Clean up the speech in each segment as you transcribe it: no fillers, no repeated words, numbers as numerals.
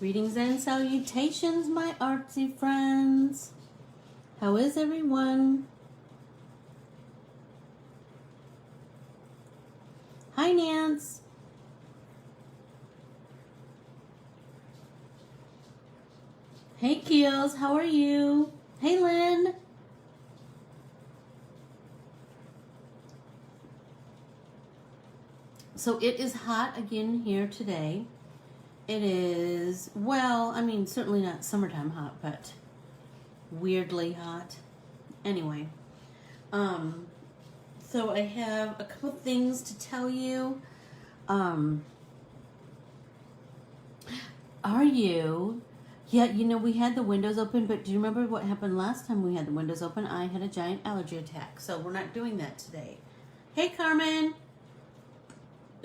Greetings and salutations, my artsy friends. How is everyone? Hi, Nance. Hey, Keels. How are you? Hey, Lynn. So it is hot again here today. It is, well, I mean, certainly not summertime hot, but weirdly hot. Anyway, so I have a couple things to tell you. Are you? Yeah, you know, we had the windows open, but do you remember what happened last time we had the windows open? I had a giant allergy attack, so we're not doing that today. Hey, Carmen.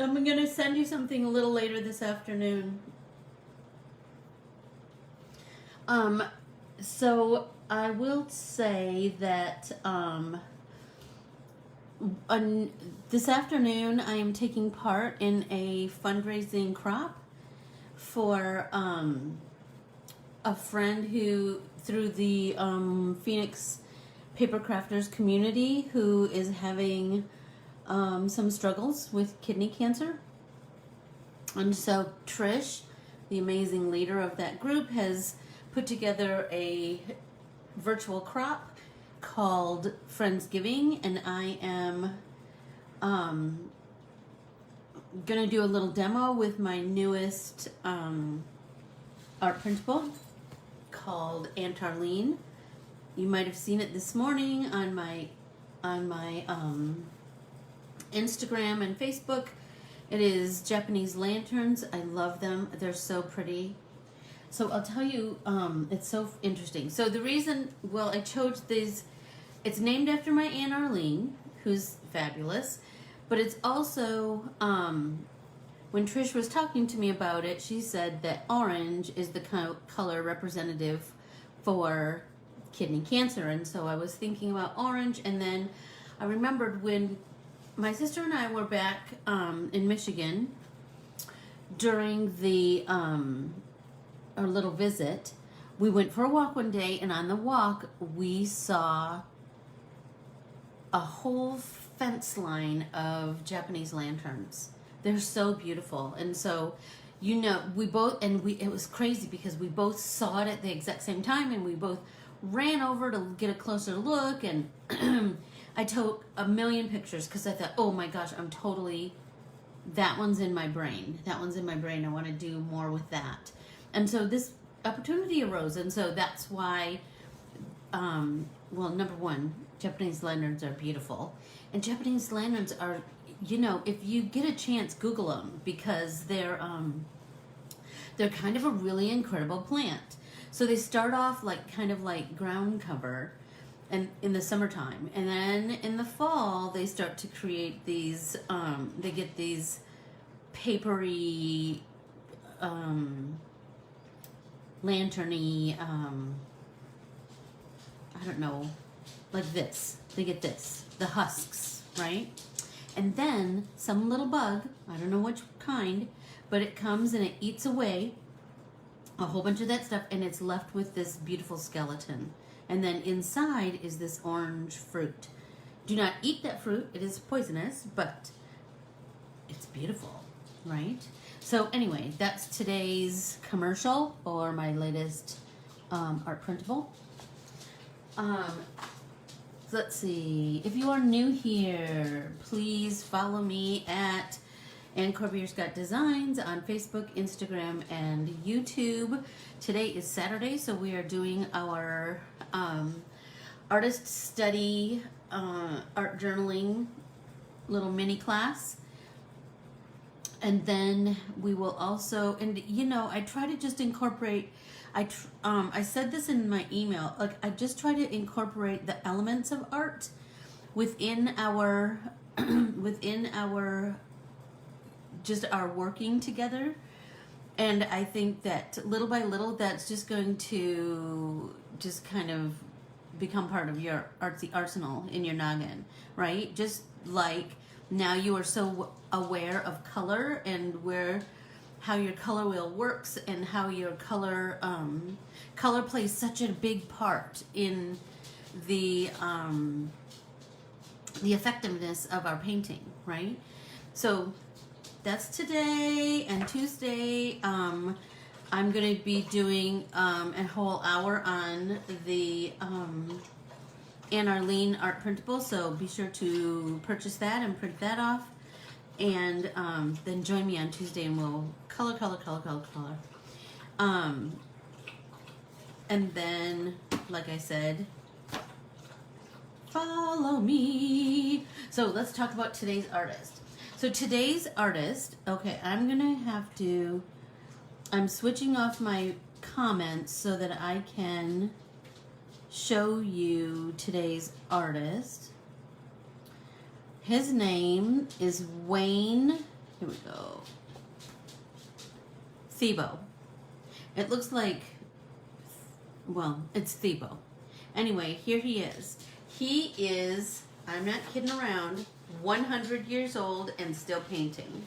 I'm going to send you something a little later this afternoon. So I will say that this afternoon I am taking part in a fundraising crop for a friend who, through the Phoenix Paper Crafters community, who is having some struggles with kidney cancer. And so Trish, the amazing leader of that group, has put together a virtual crop called Friendsgiving, and I am gonna do a little demo with my newest art printable called Aunt Arlene. You might have seen it this morning on my Instagram and Facebook. It is Japanese lanterns. I love them. They're so pretty. So I'll tell you, it's so interesting. So the reason, well, I chose these, it's named after my Aunt Arlene, who's fabulous, but it's also, when Trish was talking to me about it, she said that orange is the color representative for kidney cancer. And so I was thinking about orange, and then I remembered when my sister and I were back in Michigan during the our little visit. We went for a walk one day, and on the walk we saw a whole fence line of Japanese lanterns. They're so beautiful. And so, you know, it was crazy because we both saw it at the exact same time, and we both ran over to get a closer look, and I took a million pictures because I thought, oh my gosh, that one's in my brain. That one's in my brain. I want to do more with that. And so this opportunity arose, and so that's why, well, number one, Japanese lanterns are beautiful. And Japanese lanterns are, you know, if you get a chance, Google them, because they're kind of a really incredible plant. So they start off kind of like ground cover, and in the summertime, and then in the fall they start to create these. They get these papery, lanterny. I don't know, like this. They get this, the husks, right? And then some little bug, I don't know which kind, but it comes and it eats away a whole bunch of that stuff, and it's left with this beautiful skeleton. And then inside is this orange fruit. Do not eat that fruit. It is poisonous, but it's beautiful, right? So anyway, that's today's commercial for my latest art printable. Let's see. If you are new here, please follow me at Corbiere-Scott Designs on Facebook, Instagram, and YouTube. Today is Saturday, so we are doing our artist study, art journaling little mini class. And then we will also, and you know, I try to just incorporate, I said this in my email, like I just try to incorporate the elements of art within our, just our working together. And I think that little by little, that's just going to just kind of become part of your artsy arsenal in your noggin, right? Just like now you are so aware of color and where how your color wheel works and how your color plays such a big part in the effectiveness of our painting, right? So that's today and Tuesday. I'm going to be doing a whole hour on the Anne Arlene art printable, so be sure to purchase that and print that off, and then join me on Tuesday and we'll color. And then, like I said, follow me. So let's talk about today's artist. So today's artist, okay, I'm switching off my comments so that I can show you today's artist. His name is Wayne, here we go, Thiebaud. It looks like, well, it's Thiebaud. Anyway, here he is. He is, I'm not kidding around, 100 years old and still painting.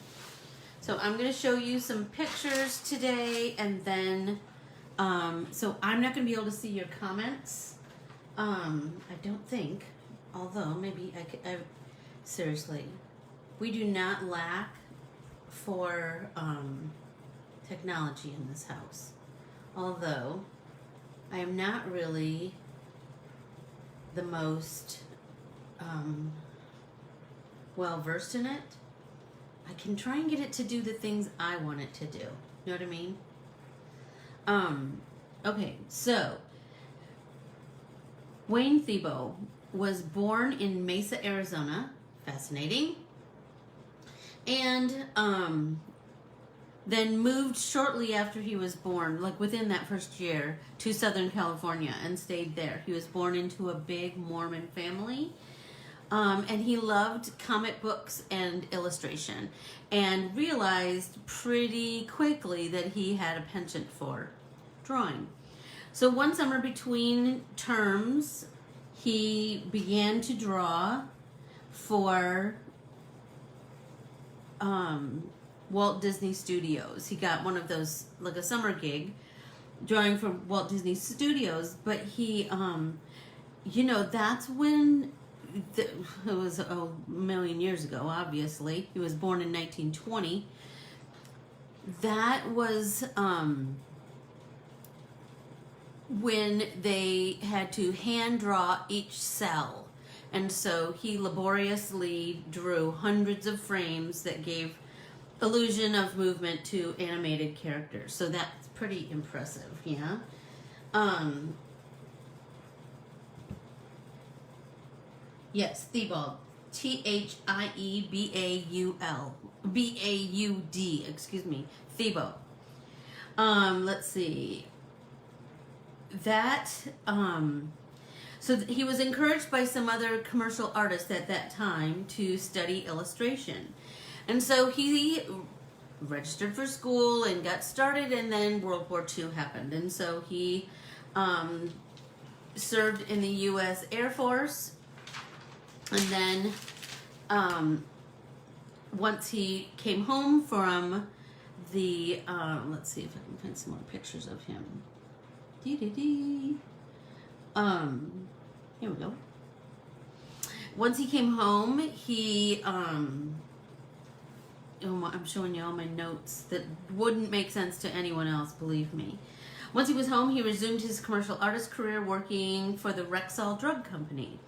So I'm going to show you some pictures today, and then, so I'm not going to be able to see your comments. I don't think, although maybe I seriously, we do not lack for technology in this house. Although I am not really the most well versed in it. I can try and get it to do the things I want it to do. You know what I mean? Okay, so Wayne Thiebaud was born in Mesa, Arizona. Fascinating. And then moved shortly after he was born, like within that first year, to Southern California and stayed there. He was born into a big Mormon family. And he loved comic books and illustration, and realized pretty quickly that he had a penchant for drawing. So one summer between terms, he began to draw for Walt Disney Studios. He got one of those, like a summer gig, drawing for Walt Disney Studios, but he, that's when, it was a million years ago, obviously. He was born in 1920. That was when they had to hand draw each cell. And so he laboriously drew hundreds of frames that gave illusion of movement to animated characters. So that's pretty impressive, yeah? Yes, Thiebaud. Thiebaud, excuse me. Thiebaud. Let's see. So he was encouraged by some other commercial artists at that time to study illustration. And so he registered for school and got started, and then World War II happened. And so he served in the U.S. Air Force. And then once he came home from the, let's see if I can find some more pictures of him. Here we go. Once he came home, he, I'm showing you all my notes that wouldn't make sense to anyone else, believe me. Once he was home, he resumed his commercial artist career working for the Rexall Drug Company.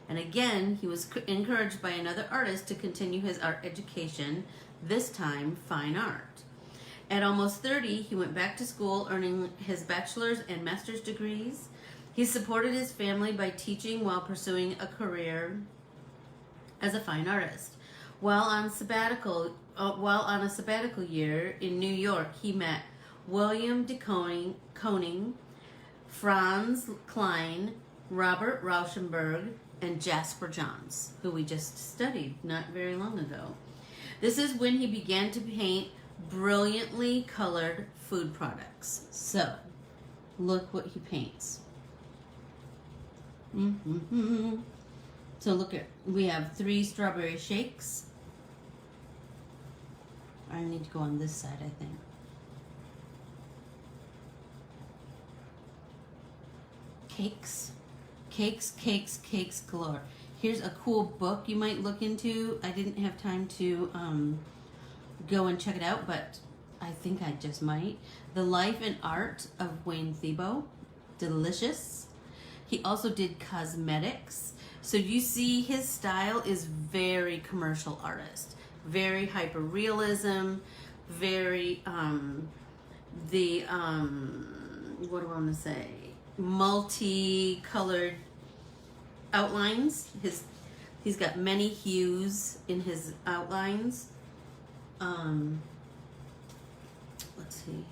And again, he was encouraged by another artist to continue his art education, this time fine art. At almost 30, he went back to school, earning his bachelor's and master's degrees. He supported his family by teaching while pursuing a career as a fine artist. While on a sabbatical year in New York, he met William de Koning, Franz Klein, Robert Rauschenberg, and Jasper Johns, who we just studied not very long ago. This is when he began to paint brilliantly colored food products. So, look what he paints. So look at, we have 3 strawberry shakes. I need to go on this side, I think. cakes. Cakes galore. Here's a cool book you might look into. I didn't have time to go and check it out, but I think I just might. The Life and Art of Wayne Thiebaud. Delicious. He also did cosmetics. So you see his style is very commercial artist. Very hyper realism. Very, what do I want to say? Multicolored outlines. He's got many hues in his outlines. Let's see.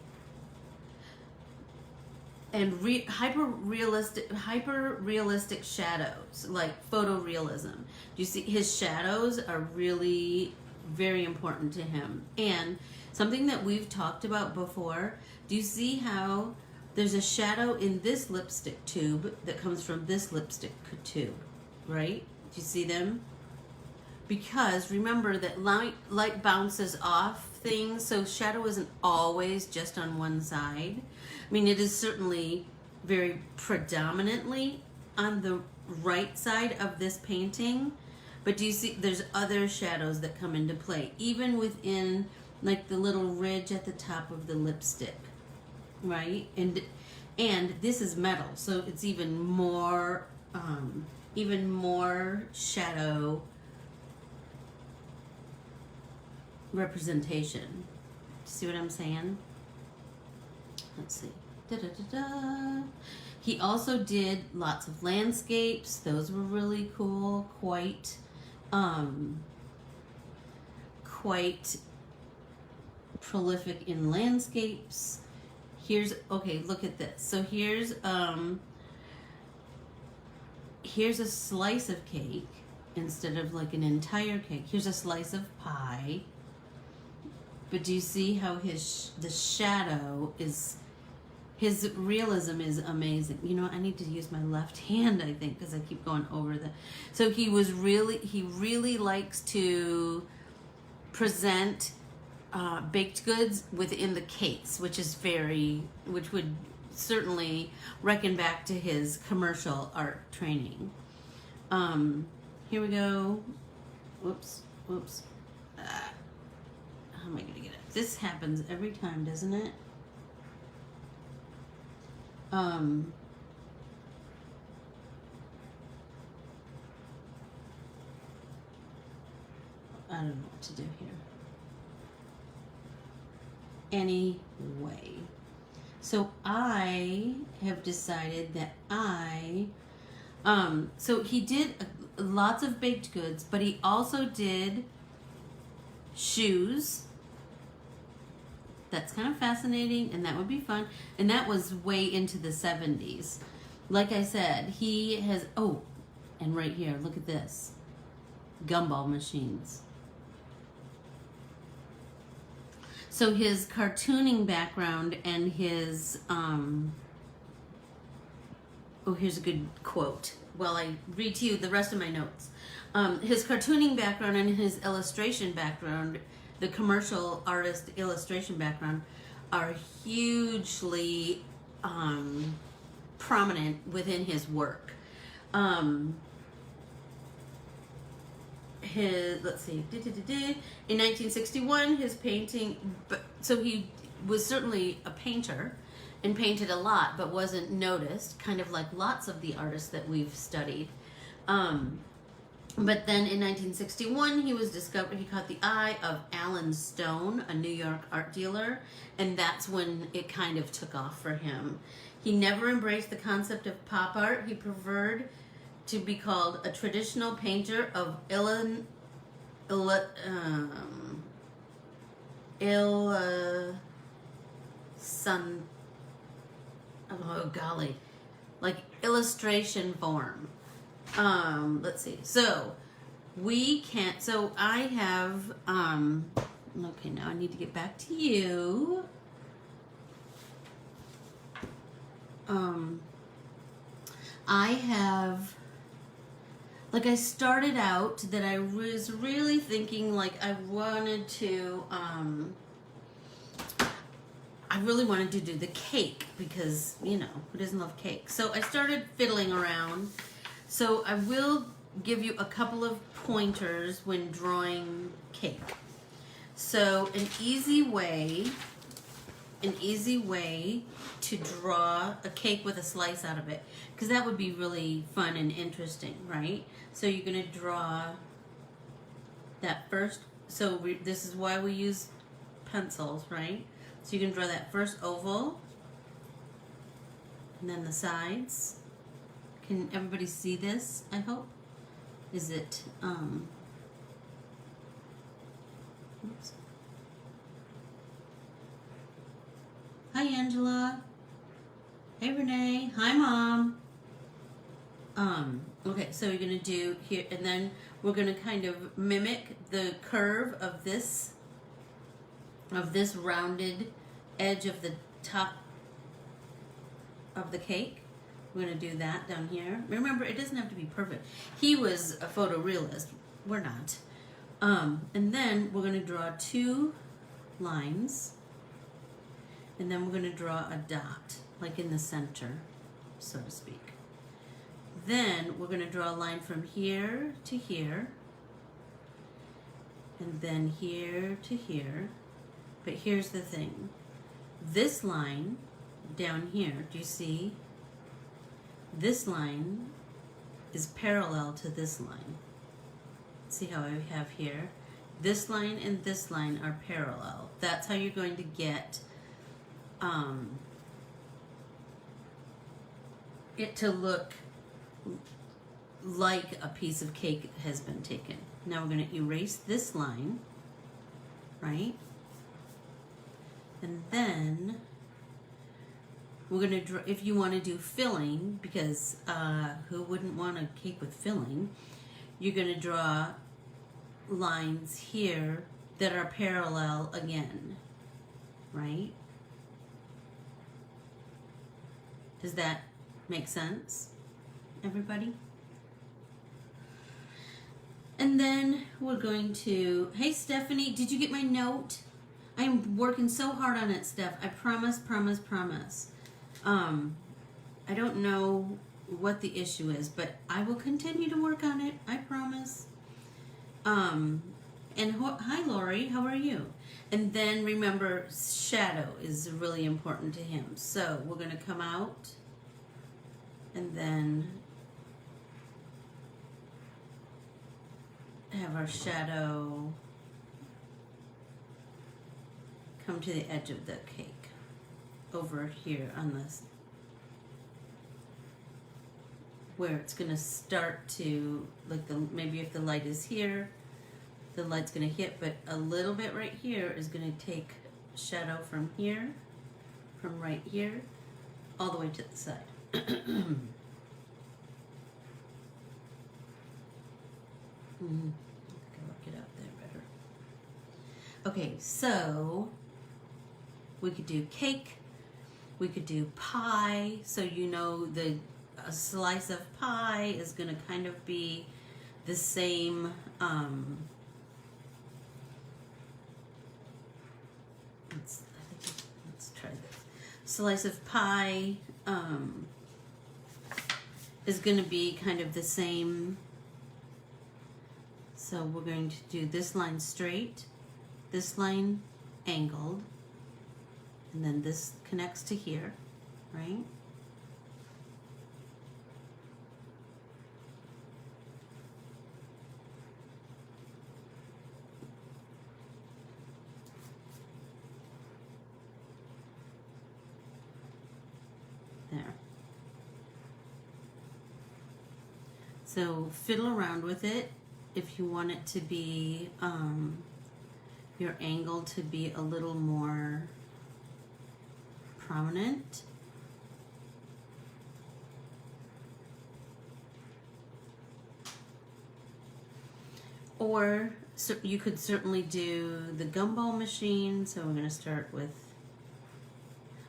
And hyper realistic shadows, like photorealism. You see, his shadows are really very important to him. And something that we've talked about before. Do you see how there's a shadow in this lipstick tube that comes from this lipstick tube, right? Do you see them? Because remember that light bounces off things, so shadow isn't always just on one side. I mean, it is certainly very predominantly on the right side of this painting, but do you see there's other shadows that come into play, even within like the little ridge at the top of the lipstick, right? And this is metal, so it's even more shadow representation. See what I'm saying? Let's see. He also did lots of landscapes. Those were really cool. Quite prolific in landscapes. Okay, look at this. So here's a slice of cake instead of like an entire cake. Here's a slice of pie. But do you see how the shadow is, his realism is amazing. You know, I need to use my left hand, I think, because I keep going over the. So he really likes to present baked goods within the cakes, which would certainly reckon back to his commercial art training. Here we go. Whoops. How am I going to get it? This happens every time, doesn't it? I don't know what to do here. Anyway, so I have decided that so he did lots of baked goods, but he also did shoes. That's kind of fascinating, and that would be fun. And that was way into the 70s. Like I said, he has, and right here, look at this. Gumball machines. So his cartooning background and his, here's a good quote. While I read to you the rest of my notes. His cartooning background and his illustration background, the commercial artist illustration background, are hugely prominent within his work. Let's see, in 1961, his painting, so he was certainly a painter and painted a lot, but wasn't noticed, kind of like lots of the artists that we've studied. But then in 1961, he caught the eye of Alan Stone, a New York art dealer, and that's when it kind of took off for him. He never embraced the concept of pop art. He preferred to be called a traditional painter of illustration form. Let's see. So I have, okay, now I need to get back to you. I have, I started out that I was really thinking I wanted to, I really wanted to do the cake because, you know, who doesn't love cake? So I started fiddling around. So I will give you a couple of pointers when drawing cake. So an easy way to draw a cake with a slice out of it, because that would be really fun and interesting, right? So you're going to draw that first, this is why we use pencils, right? So you can draw that first oval, and then the sides. Can everybody see this, I hope? Is it, oops. Hi, Angela. Hey, Renee. Hi, Mom. Okay, so you're gonna do here, and then we're gonna kind of mimic the curve of this rounded edge of the top of the cake. We're gonna do that down here. Remember, it doesn't have to be perfect. He was a photorealist. We're not. And then we're gonna draw 2 lines, and then we're gonna draw a dot, like in the center, so to speak. Then we're gonna draw a line from here to here, and then here to here. But here's the thing. This line down here, do you see? This line is parallel to this line. See how I have here? This line and this line are parallel. That's how you're going to get it to look like a piece of cake has been taken. Now we're going to erase this line, right? And then we're going to draw, if you want to do filling, because who wouldn't want a cake with filling, you're going to draw lines here that are parallel again, right? Does that make sense, everybody? And then we're going to, hey Stephanie, did you get my note? I'm working so hard on it, Steph. I promise. I don't know what the issue is, but I will continue to work on it. I promise. And hi, Lori. How are you? And then remember, shadow is really important to him. So we're going to come out and then have our shadow come to the edge of the cake over here on this, where it's going to start to, like, maybe if the light is here, the light's going to hit, but a little bit right here is going to take shadow from here, from right here, all the way to the side. I think I'll work it out there better. Okay, so we could do cake, we could do pie, so you know a slice of pie is going to kind of be the same, let's try this. Slice of pie is going to be kind of the same. So we're going to do this line straight, this line angled, and then this connects to here, right? There. So fiddle around with it if you want it to be, your angle to be a little more prominent. Or so you could certainly do the gumball machine. So we're going to start with,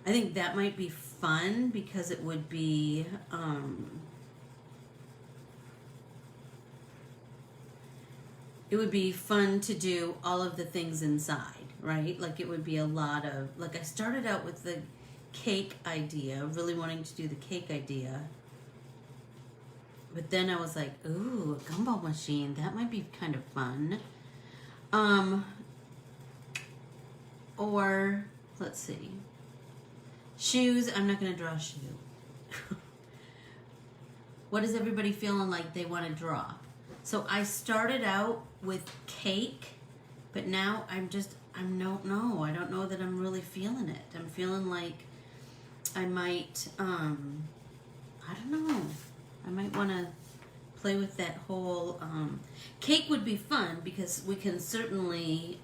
I think that might be fun because it would be it would be fun to do all of the things inside, right? Like it would be a lot of, like I started out with the cake idea, really wanting to do the cake idea. But then I was like, ooh, a gumball machine, that might be kind of fun. Or, let's see. Shoes, I'm not going to draw a shoe. What is everybody feeling like they want to draw? So I started out with cake, but now I don't know. I don't know that I'm really feeling it. I'm feeling like I might, I don't know. I might want to play with that whole, cake would be fun because we can certainly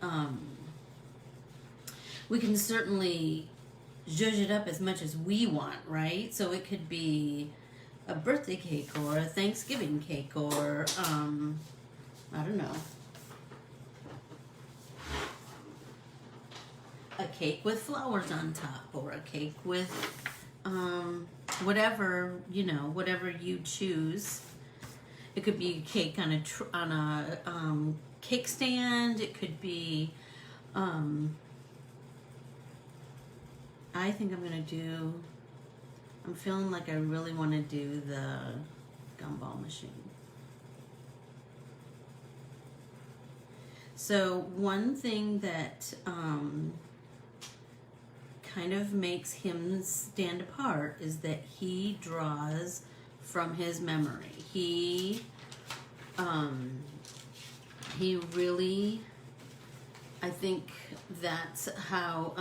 zhuzh it up as much as we want, right? So it could be a birthday cake or a Thanksgiving cake or, I don't know, a cake with flowers on top or a cake with, whatever, you know, whatever you choose. It could be a cake on a cake stand. It could be, I think I'm gonna do, I'm feeling like I really want to do the gumball machine. So one thing that kind of makes him stand apart is that he draws from his memory. He really, I think that's how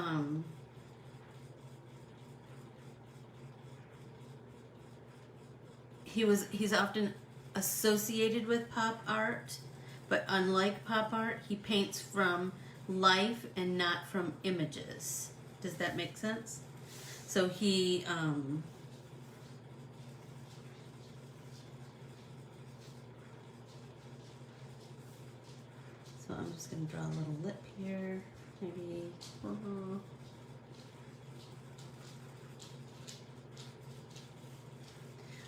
he's often associated with pop art, but unlike pop art, he paints from life and not from images. Does that make sense? So he so I'm just going to draw a little lip here, maybe.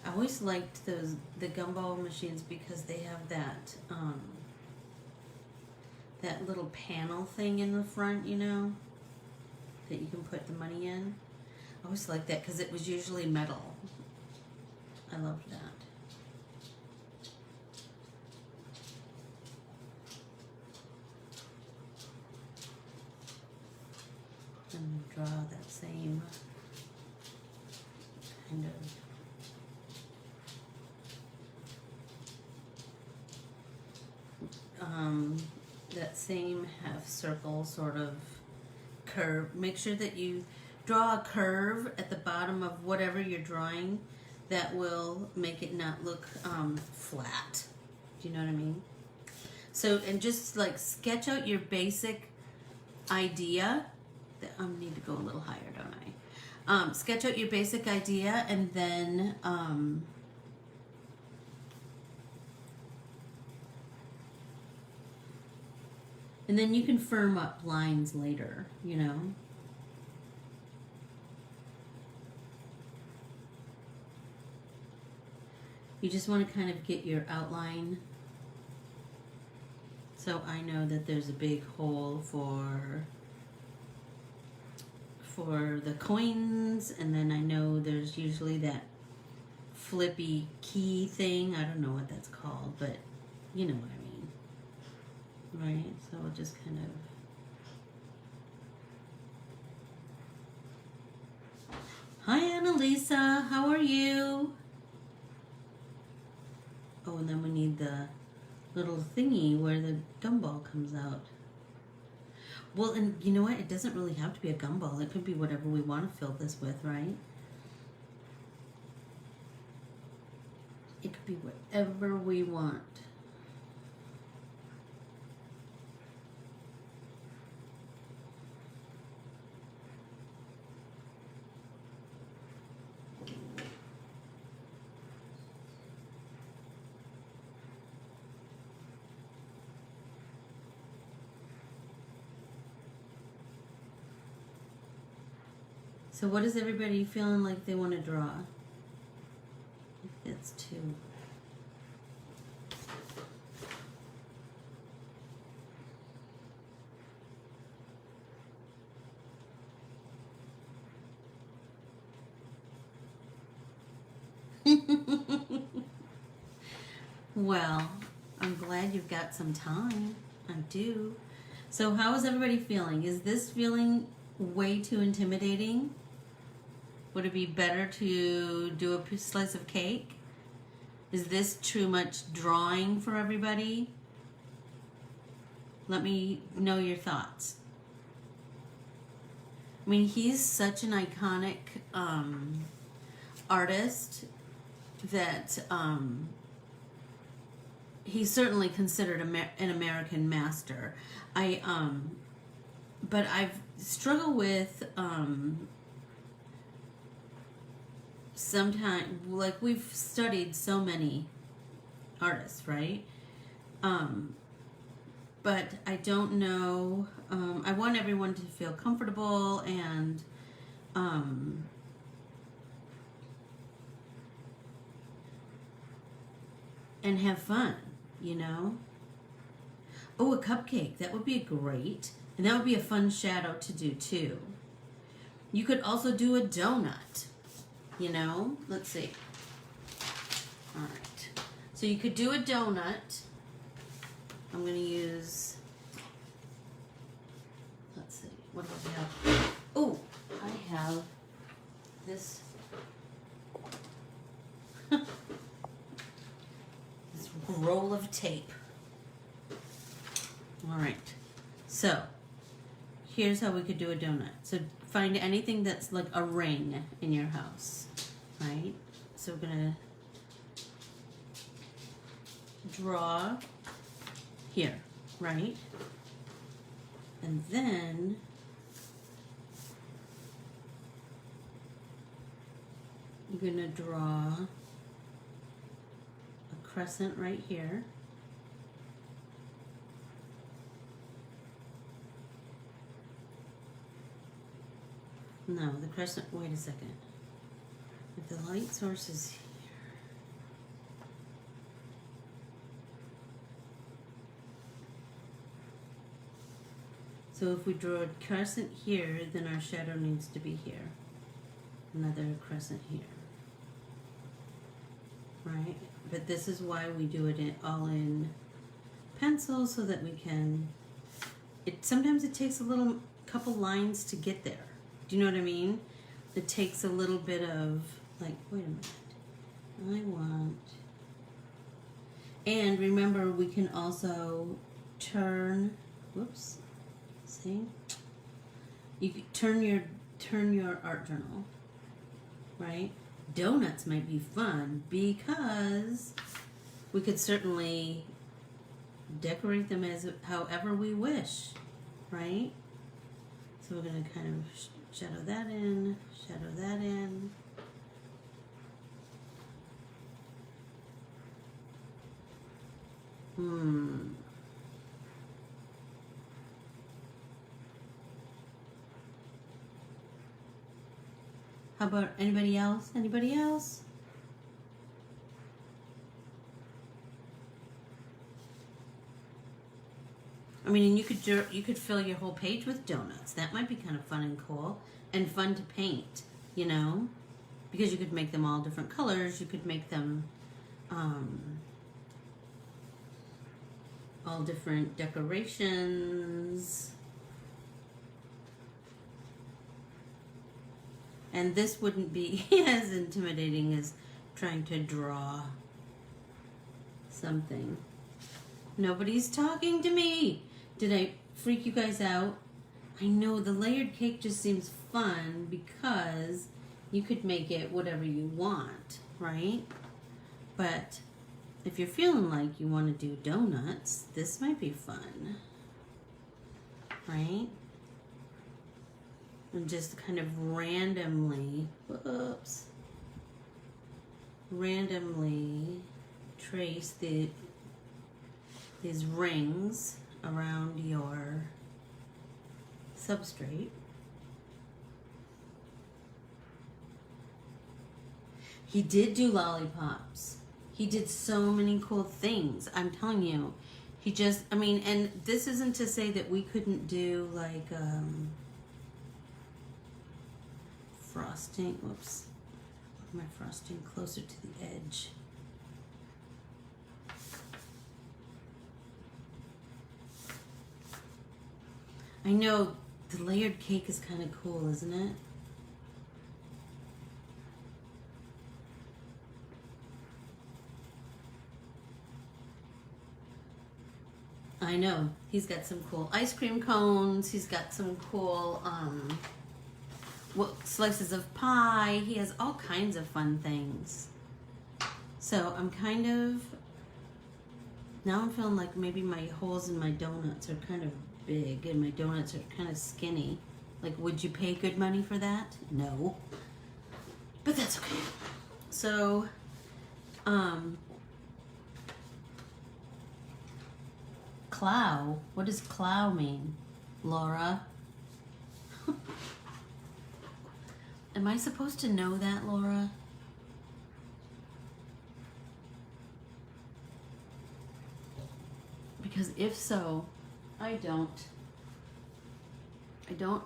I always liked the gumball machines because they have that that little panel thing in the front, you know, that you can put the money in. I always liked that because it was usually metal. I loved that. And draw that same kind of that same half circle sort of curve. Make sure that you draw a curve at the bottom of whatever you're drawing that will make it not look flat. Do you know what I mean? So, and just like sketch out your basic idea. I need to go a little higher, don't I? Sketch out your basic idea and then you can firm up lines later, you know. You just want to kind of get your outline. So I know that there's a big hole for the coins, and then I know there's usually that flippy key thing. I don't know what that's called, but you know what I mean. Right, so we'll just kind of... Hi, Annalisa, how are you? Oh, and then we need the little thingy where the gumball comes out. Well, and you know what? It doesn't really have to be a gumball. It could be whatever we want to fill this with, right? It could be whatever we want. So what is everybody feeling like they want to draw? It's two. Well, I'm glad you've got some time. I do. So how is everybody feeling? Is this feeling way too intimidating? Would it be better to do a slice of cake? Is this too much drawing for everybody? Let me know your thoughts. I mean, he's such an iconic artist that he's certainly considered an American master. But I've struggled with sometimes, like, we've studied so many artists, right? But I don't know. I want everyone to feel comfortable and have fun, you know? Oh, a cupcake. That would be great. And that would be a fun shadow to do too. You could also do a donut, you know? Let's see. All right. So you could do a donut. I'm going to use, let's see, what do I have? Oh, I have this, this roll of tape. All right, so here's how we could do a donut. So find anything that's like a ring in your house, right? So we're going to draw here, right? And then you're gonna draw a crescent right here. No, the crescent, wait a second. If the light source is here. So if we draw a crescent here, then our shadow needs to be here. Another crescent here. Right? But this is why we do it all in pencil, so that we can, sometimes it takes a couple lines to get there. Do you know what I mean? It takes a little bit of, like, wait a minute. And remember, we can also turn, whoops. See? You could turn your art journal, right? Donuts might be fun because we could certainly decorate them as however we wish, right? So we're going to kind of shadow that in, shadow that in. How about anybody else? Anybody else? I mean, and you could fill your whole page with donuts. That might be kind of fun and cool and fun to paint, you know, because you could make them all different colors. You could make them all different decorations. And this wouldn't be as intimidating as trying to draw something. Nobody's talking to me. Did I freak you guys out? I know the layered cake just seems fun because you could make it whatever you want, right? But if you're feeling like you want to do donuts, this might be fun, right? And just kind of randomly trace these rings around your substrate. He did do lollipops. He did so many cool things. I'm telling you, and this isn't to say that we couldn't do like frosting. Whoops. My frosting closer to the edge. I know the layered cake is kind of cool, isn't it? I know. He's got some cool ice cream cones. He's got some cool slices of pie. He has all kinds of fun things. So I'm kind of, now I'm feeling like maybe my holes in my donuts are kind of big and my donuts are kind of skinny. Like, would you pay good money for that? No. But that's okay. So, clow. What does clow mean, Laura? Am I supposed to know that, Laura? Because if so, I don't. I don't.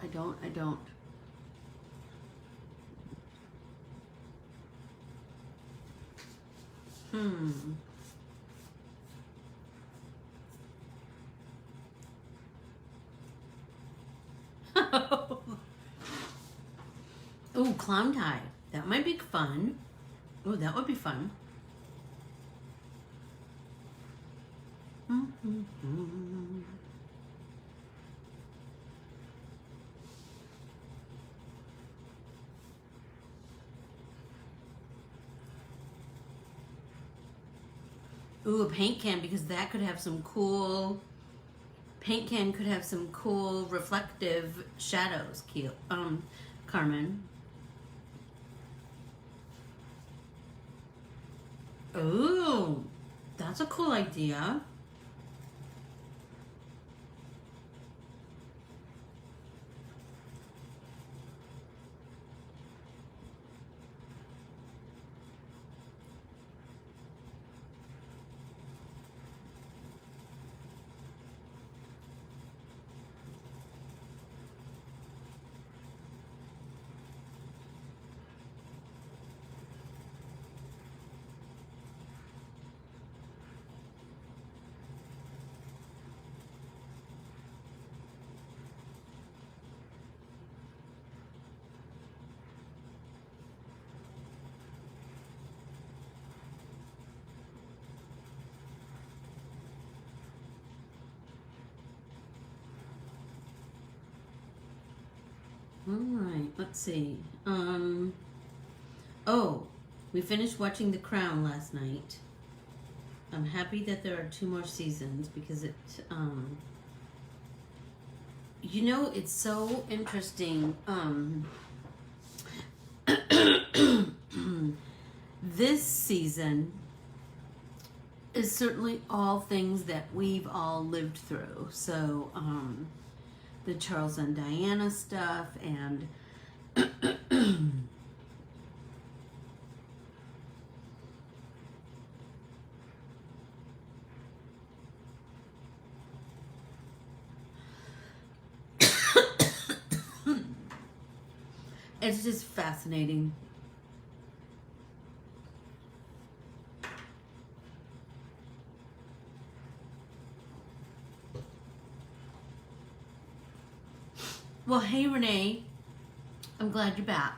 Ooh, clown tie. That might be fun. Ooh, that would be fun. Ooh, a paint can, because that could have some cool, paint can could have some cool reflective shadows, cute. Carmen. Ooh, that's a cool idea. All right, let's see. Oh, we finished watching The Crown last night. I'm happy that there are 2 more seasons because it, you know, it's so interesting. This season is certainly all things that we've all lived through. So, the Charles and Diana stuff and it's just fascinating. Well, hey, Renee. I'm glad you're back.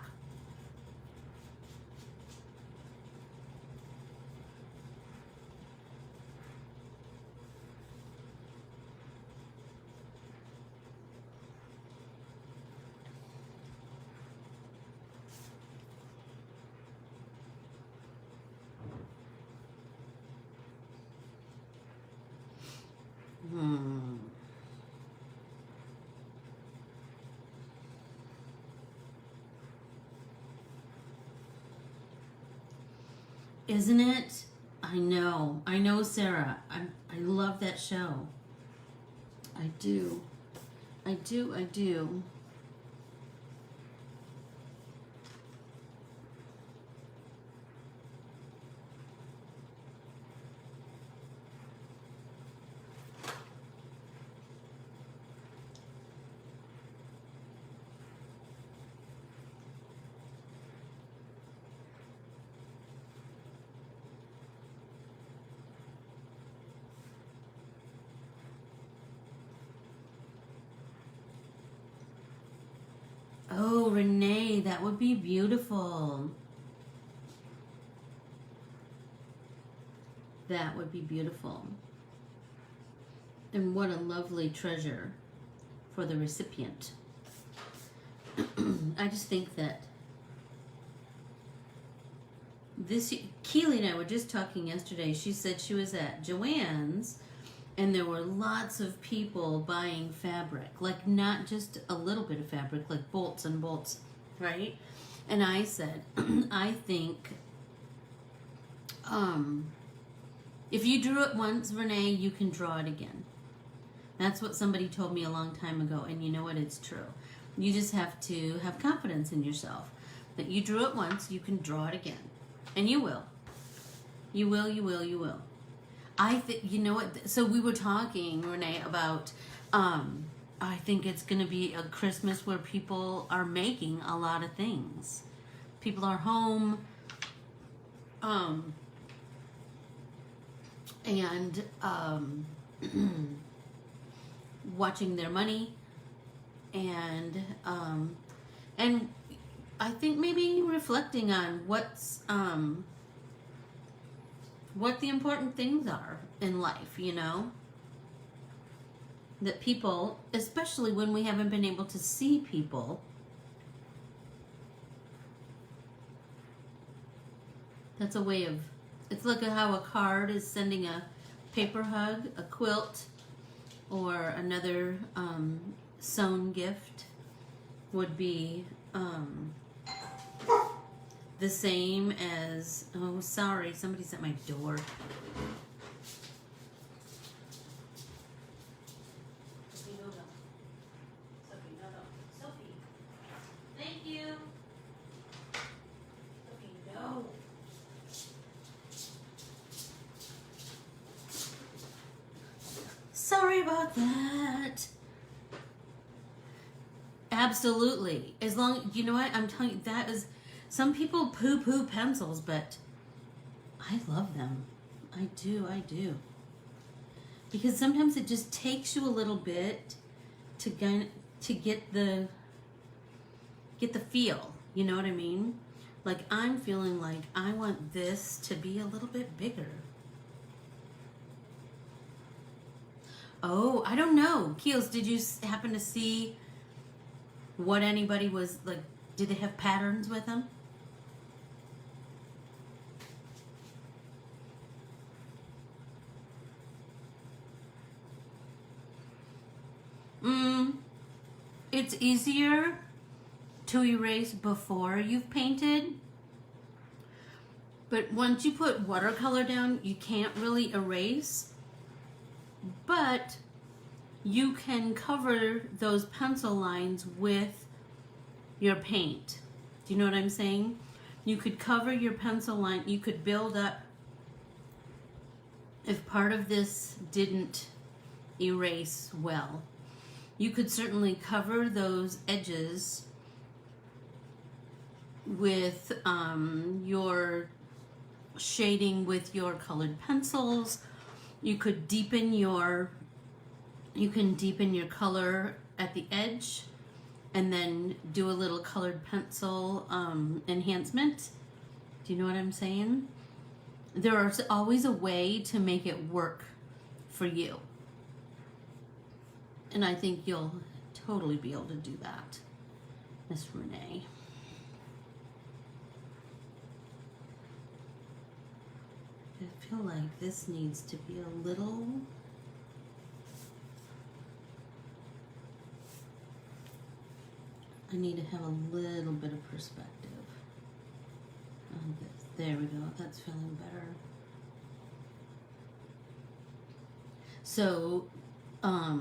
Isn't it? I know, Sarah. I love that show. I do. Renee, that would be beautiful. That would be beautiful. And what a lovely treasure for the recipient. I just think that this, Keely and I were just talking yesterday. She said she was at Joann's and there were lots of people buying fabric, like not just a little bit of fabric, like bolts and bolts, right? And I said, I think if you drew it once, Renee, you can draw it again. That's what somebody told me a long time ago, and you know what? It's true. You just have to have confidence in yourself that you drew it once, you can draw it again. And you will. You will, you will, you will. I think, you know what? So we were talking, Renee, about, I think it's going to be a Christmas where people are making a lot of things. People are home, and watching their money, and I think maybe reflecting on what the important things are in life, you know? That people, especially when we haven't been able to see people, that's a way of, it's like how a card is sending a paper hug, a quilt, or another sewn gift would be the same as, oh, sorry, somebody's at my door. Sophie, no. Sophie, no. Sophie, thank you. Sophie, no. Sorry about that. Absolutely. As long, you know what, I'm telling you, that is, some people poo-poo pencils, but I love them. I do. Because sometimes it just takes you a little bit to get the feel. You know what I mean? Like, I'm feeling like I want this to be a little bit bigger. Oh, I don't know. Keels, did you happen to see what anybody was, like, did they have patterns with them? It's easier to erase before you've painted, but once you put watercolor down, you can't really erase, but you can cover those pencil lines with your paint. Do you know what I'm saying? You could cover your pencil line, you could build up, if part of this didn't erase well, you could certainly cover those edges with your shading with your colored pencils. You could deepen your color at the edge and then do a little colored pencil enhancement. Do you know what I'm saying? There is always a way to make it work for you. And I think you'll totally be able to do that, Miss Renee. I feel like this needs to be a little... I need to have a little bit of perspective on this. There we go. That's feeling better. So I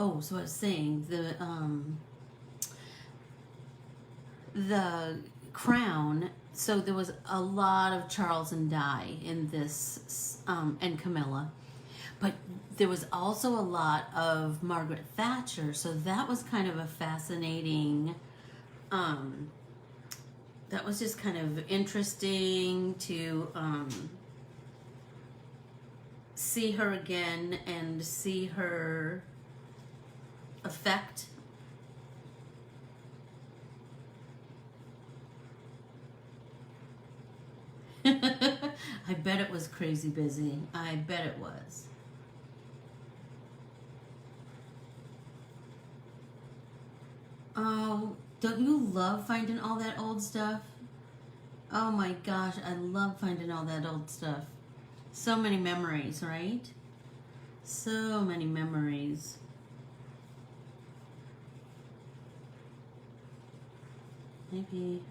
was saying the crown. So there was a lot of Charles and Di in this, and Camilla, but there was also a lot of Margaret Thatcher. So that was kind of a fascinating. That was just kind of interesting to see her again and see her effect I bet it was crazy busy. I bet it was. Oh, don't you love finding all that old stuff? Oh my gosh, I love finding all that old stuff. So many memories, right? So many memories. Maybe.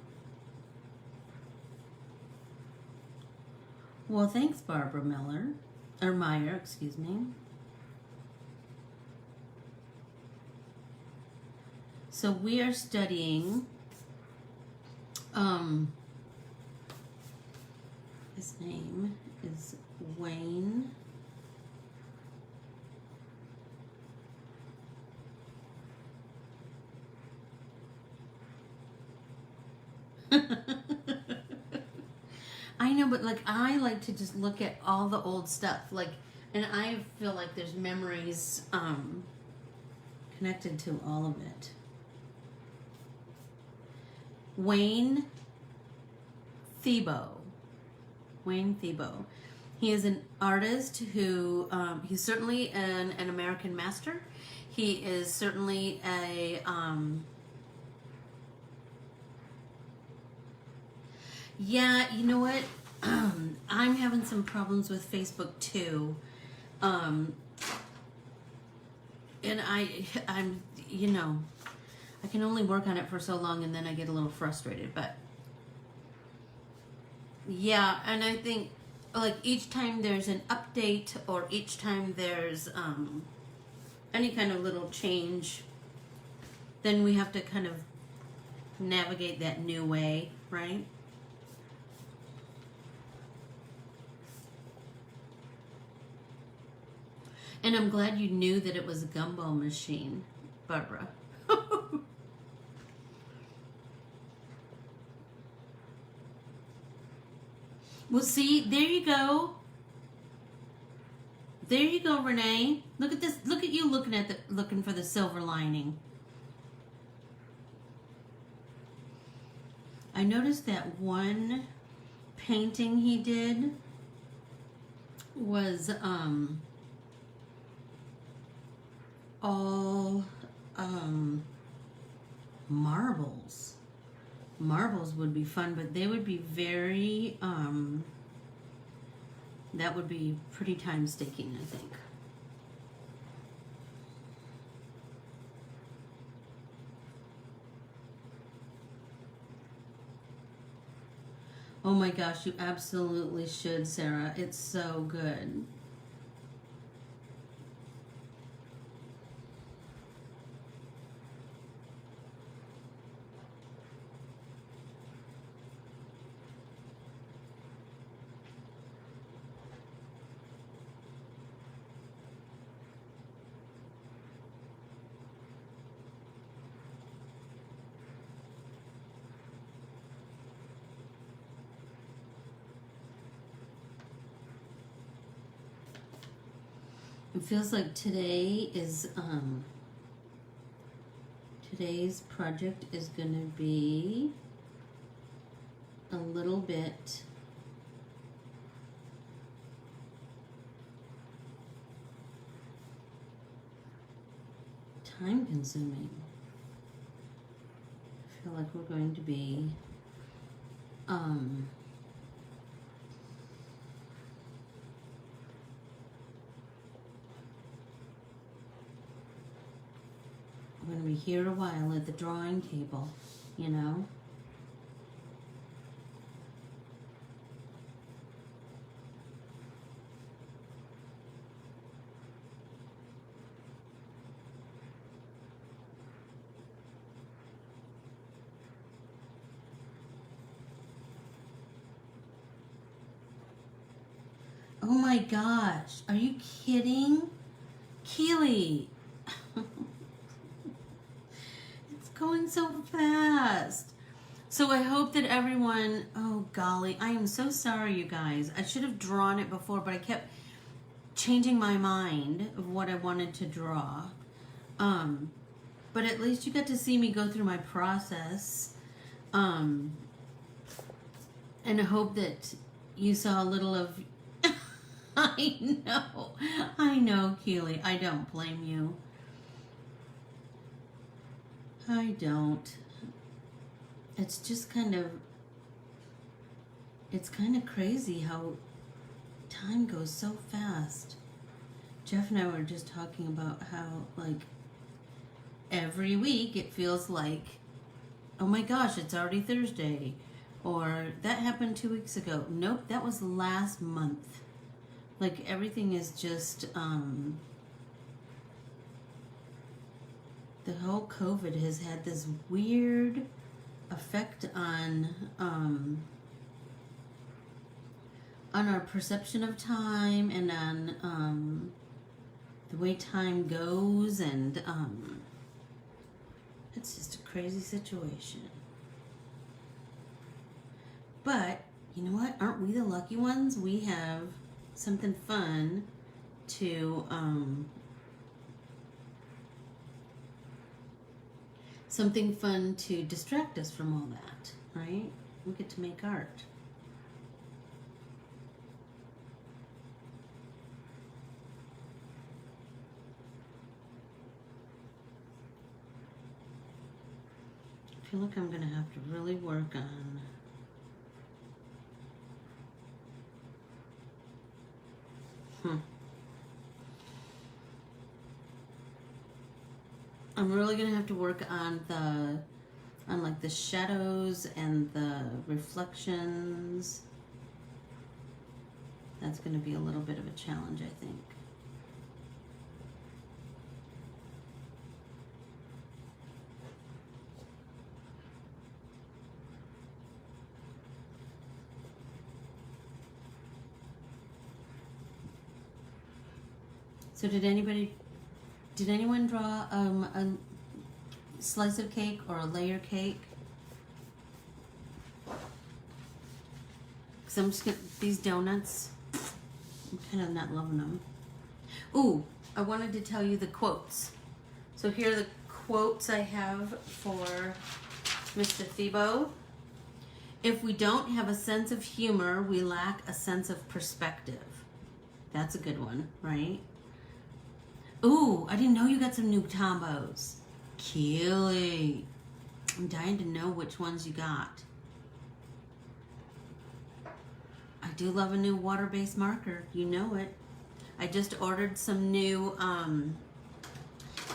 Well, thanks, Barbara Miller. Or Meyer, excuse me. So we are studying, his name is Wayne. I know, but like I like to just look at all the old stuff, like, and I feel like there's memories connected to all of it. Wayne Thiebaud. Wayne Thiebaud. He is an artist who he's certainly an American master. He is certainly a yeah, you know what? I'm having some problems with Facebook too. And I'm, you know, I can only work on it for so long and then I get a little frustrated, but yeah, and I think like each time there's an update or each time there's any kind of little change, then we have to kind of navigate that new way, right? And I'm glad you knew that it was a gumball machine, Barbara. Well, see, there you go. There you go, Renee. Look at this. Look at you looking for the silver lining. I noticed that one painting he did was all marbles. Marbles would be fun, but they would be very that would be pretty time taking, I think. Oh my gosh, you absolutely should, Sarah. It's so good. It feels like today's project is going to be a little bit time consuming. I feel like we're going to be we're going to be here a while at the drawing table, you know? Oh my gosh, are you kidding? Keely! Going so fast. So I hope that everyone, oh golly, I am so sorry, you guys. I should have drawn it before, but I kept changing my mind of what I wanted to draw. But at least you got to see me go through my process. And I hope that you saw a little of. I know, Keely. I don't blame you. I don't. It's just it's kind of crazy how time goes so fast. Jeff and I were just talking about how, like, every week it feels like, oh my gosh, it's already Thursday. Or that happened 2 weeks ago. Nope, that was last month. Like, everything is just, the whole COVID has had this weird effect on our perception of time and on the way time goes, and it's just a crazy situation. But you know what? Aren't we the lucky ones? We have something fun to distract us from all that, right? We get to make art. I feel like I'm gonna have to really work on I'm really gonna have to work on like the shadows and the reflections. That's gonna be a little bit of a challenge, I think. So did anyone draw a slice of cake or a layer cake? Because I'm just gonna, these donuts, I'm kind of not loving them. Ooh, I wanted to tell you the quotes. So here are the quotes I have for Mr. Thiebaud. If we don't have a sense of humor, we lack a sense of perspective. That's a good one, right? Ooh, I didn't know you got some new Thiebaud's. Keely. I'm dying to know which ones you got. I do love a new water-based marker. You know it. I just ordered some new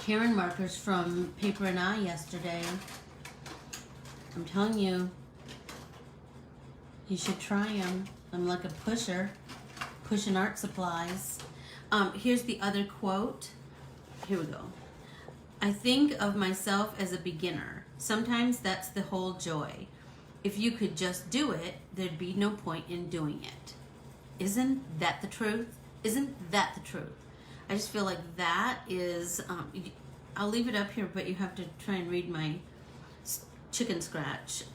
Karen markers from Paper and I yesterday. I'm telling you, you should try them. I'm like a pusher, pushing art supplies. Here's the other quote. Here we go. I think of myself as a beginner. Sometimes that's the whole joy. If you could just do it, there'd be no point in doing it. Isn't that the truth? Isn't that the truth? I just feel like that is, I'll leave it up here, but you have to try and read my chicken scratch.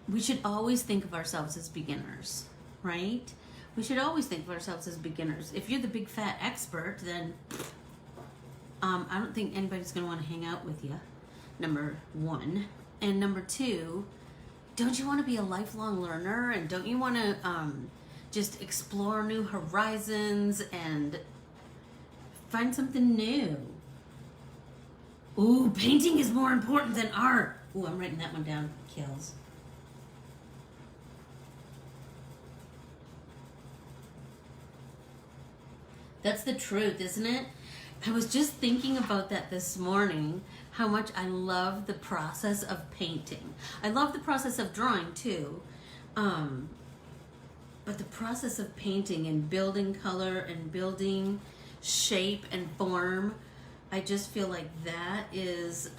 We should always think of ourselves as beginners, right? We should always think of ourselves as beginners. If you're the big fat expert, then I don't think anybody's going to want to hang out with you, number one. And number two, don't you want to be a lifelong learner? And don't you want to just explore new horizons and find something new? Ooh, painting is more important than art. Ooh, I'm writing that one down. Kills. That's the truth, isn't it? I was just thinking about that this morning, how much I love the process of painting. I love the process of drawing too, but the process of painting and building color and building shape and form, I just feel like that is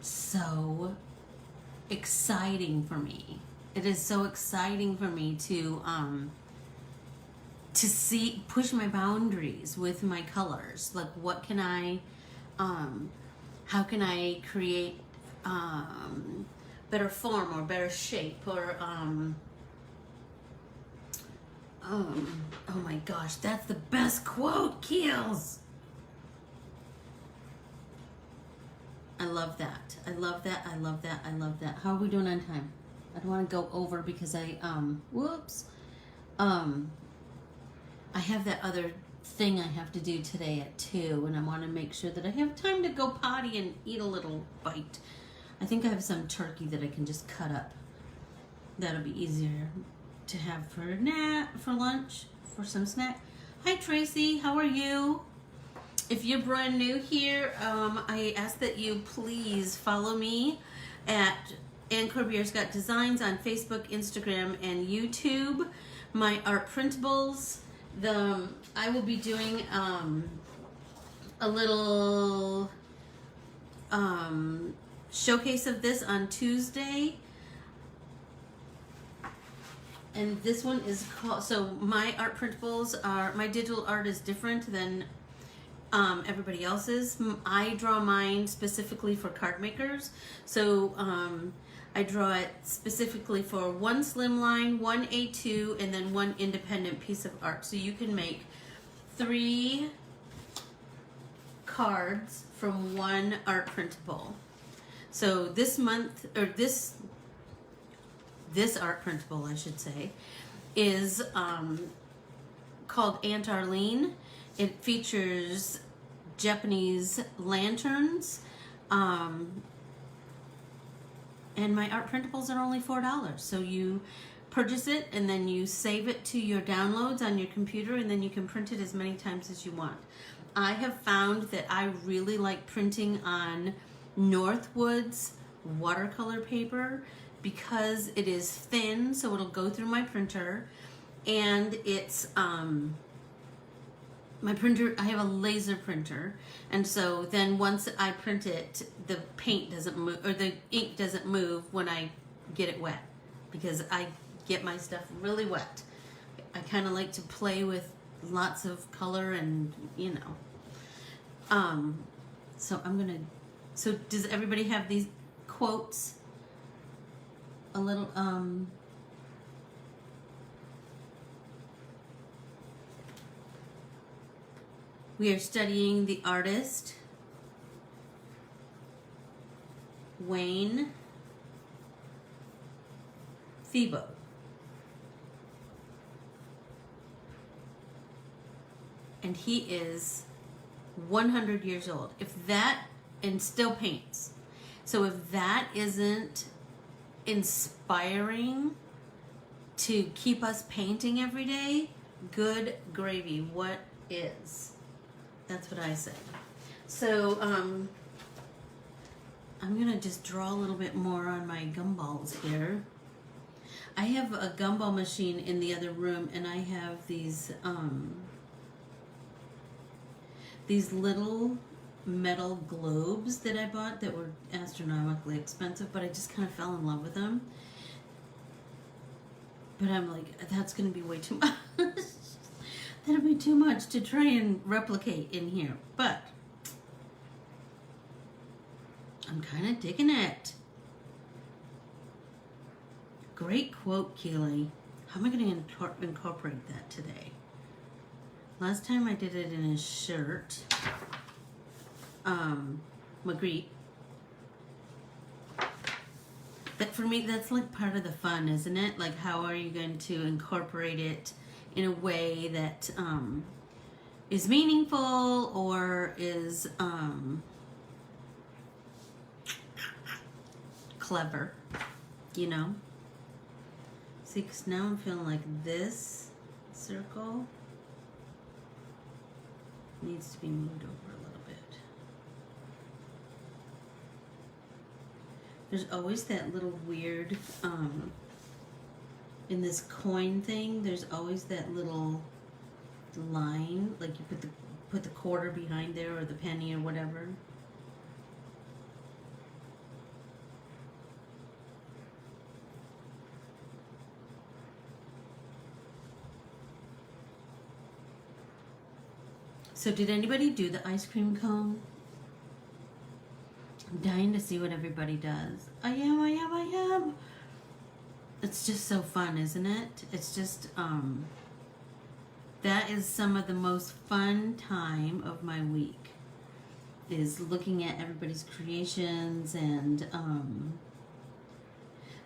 so exciting for me. It is so exciting for me to push my boundaries with my colors. Like, what can I, how can I create better form or better shape or oh my gosh, that's the best quote, Keels. I love that. I love that. I love that. I love that. How are we doing on time? I don't want to go over because whoops. I have that other thing I have to do today at 2, and I want to make sure that I have time to go potty and eat a little bite. I think I have some turkey that I can just cut up. That'll be easier to have for lunch, for some snack. Hi Tracy, how are you? If you're brand new here, I ask that you please follow me at Corbiere-Scott Designs on Facebook, Instagram, and YouTube. My art printables. I will be doing a little showcase of this on Tuesday. And this one is called, so my art printables are, my digital art is different than everybody else's. I draw mine specifically for card makers. So I draw it specifically for one slimline, one A2, and then one independent piece of art. So you can make 3 cards from one art printable. So this month, or this art printable, I should say, is called Aunt Arlene. It features Japanese lanterns, and my art printables are only $4. So you purchase it and then you save it to your downloads on your computer, and then you can print it as many times as you want. I have found that I really like printing on Northwood's watercolor paper because it is thin, so it'll go through my printer, and it's my printer, I have a laser printer, and so then once I print it, the paint doesn't move, or the ink doesn't move when I get it wet, because I get my stuff really wet. I kind of like to play with lots of color, and you know. So does everybody have these quotes? A little, we are studying the artist Wayne Thiebaud. And he is 100 years old. And still paints. So if that isn't inspiring to keep us painting every day, good gravy, what is? That's what I say. So I'm gonna just draw a little bit more on my gumballs here. I have a gumball machine in the other room, and I have these little metal globes that I bought that were astronomically expensive, but I just kind of fell in love with them. But I'm like, that's gonna be way too much. That'll be too much to try and replicate in here, but I'm kind of digging it. Great quote, Keely. How am I going to incorporate that today? Last time I did it in a shirt. Magritte. But for me, that's like part of the fun, isn't it? Like, how are you going to incorporate it in a way that is meaningful or is clever, you know? See, because now I'm feeling like this circle needs to be moved over a little bit. There's always that little weird, in this coin thing, there's always that little line, like you put the quarter behind there, or the penny, or whatever. So did anybody do the ice cream cone? I'm dying to see what everybody does. I am. It's just so fun, isn't it? It's just, that is some of the most fun time of my week. is looking at everybody's creations, and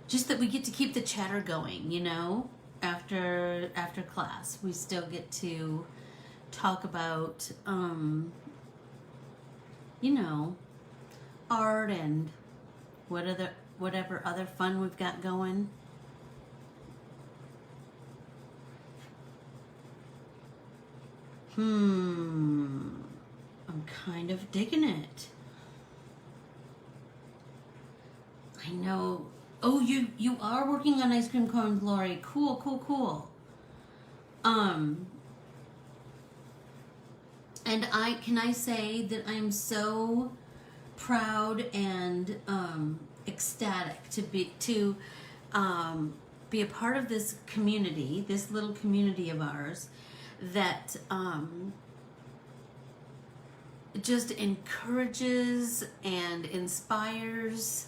just that we get to keep the chatter going, you know, after class. We still get to talk about, you know, art and whatever other fun we've got going. I'm kind of digging it. I know. Oh, you are working on ice cream cone, Glory. Cool, cool, cool. And can I say that I'm so proud and ecstatic to be a part of this community, this little community of ours, that just encourages and inspires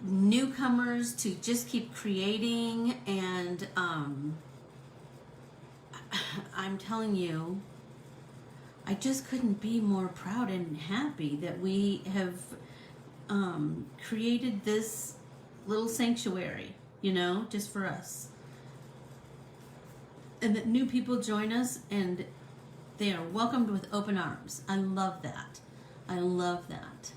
newcomers to just keep creating. And I'm telling you, I just couldn't be more proud and happy that we have created this little sanctuary, you know, just for us. And that new people join us and they are welcomed with open arms. I love that. I love that.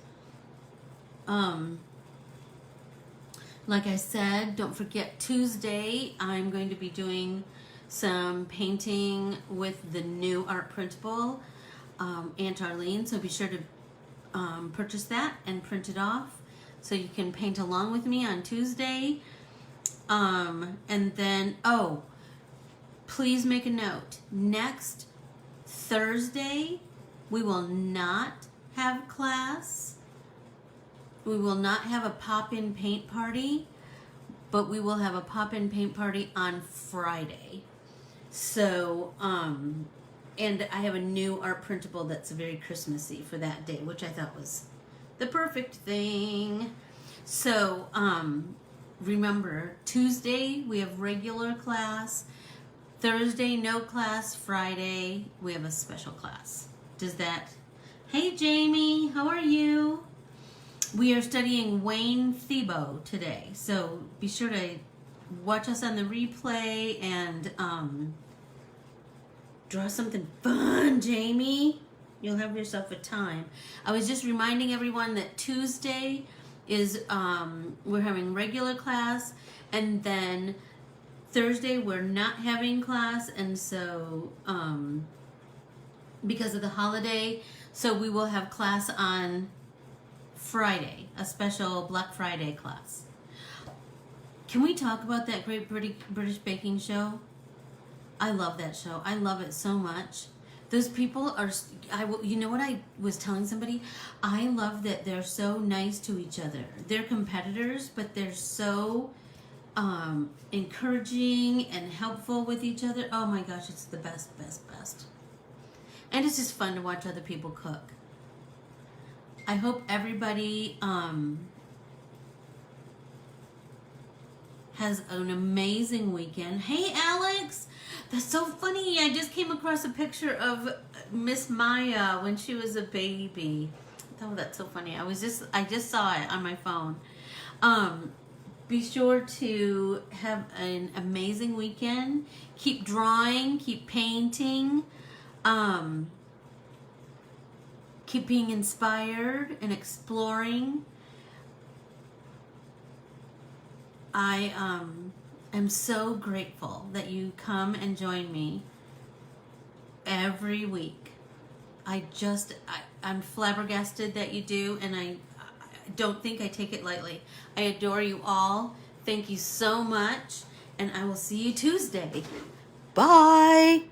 Like I said, don't forget Tuesday, I'm going to be doing some painting with the new art printable, Aunt Arlene. So be sure to purchase that and print it off so you can paint along with me on Tuesday. And then, please make a note. Next Thursday, we will not have class. We will not have a pop-in paint party, but we will have a pop-in paint party on Friday. So, and I have a new art printable that's very Christmassy for that day, which I thought was the perfect thing. So, remember, Tuesday we have regular class. Thursday, no class. Friday, we have a special class. Does that... Hey, Jamie, how are you? We are studying Wayne Thiebaud today, so be sure to watch us on the replay and draw something fun, Jamie. You'll have yourself a time. I was just reminding everyone that Tuesday is we're having regular class, and then Thursday we're not having class, and so because of the holiday, so we will have class on Friday, a special Black Friday class. Can we talk about that Great British Baking Show? I love that show. I love it so much. Those people are, you know what I was telling somebody? I love that they're so nice to each other. They're competitors, but they're so encouraging and helpful with each other. Oh my gosh, it's the best, best, best. And it's just fun to watch other people cook. I hope everybody has an amazing weekend. Hey, Alex! That's so funny. I just came across a picture of Miss Maya when she was a baby. Oh, that's so funny. I just saw it on my phone. Be sure to have an amazing weekend. Keep drawing, keep painting. Keep being inspired and exploring. I am so grateful that you come and join me every week. I'm flabbergasted that you do, and I don't think I take it lightly. I adore you all. Thank you so much, and I will see you Tuesday. Bye.